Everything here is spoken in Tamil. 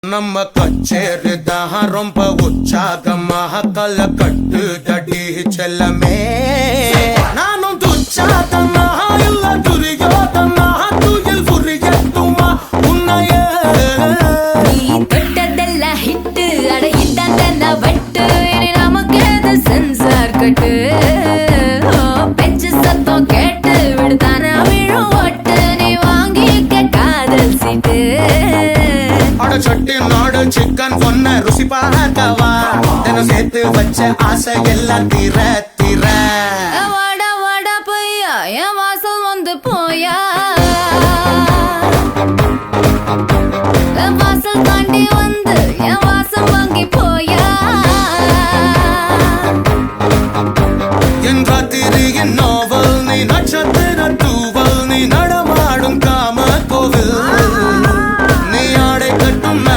நம்ம கச்சேரி தான் ரொம்ப உற்சாகமாக கல கட்டு தடி செல்லமே நானும் துச்சாதனா இல்ல துரியோதனா துயில் புரியட்டுமா உன்னையே நீ தொட்டதெல்லாம் ஹிட்டு அட ஹிட்டாந்தன வட்டு இனி நமக்கு அது சென்சார் கட்டு பெஞ்சு சத்தம் கேட்டு விடுதானா விழும் ஓட்டு நீ வாங்கிக்க காதல் சீட்டு சட்டி நாடு சிக்கன் பொண்ண ருசி பார்க்கவா தினம் சேர்த்து வச்ச ஆசை எல்லாம் தீர தீர வாடா வாடா பையா என் வாசல் வந்து போயா வாசல் தாண்டி வந்து என் வாசம் வாங்கி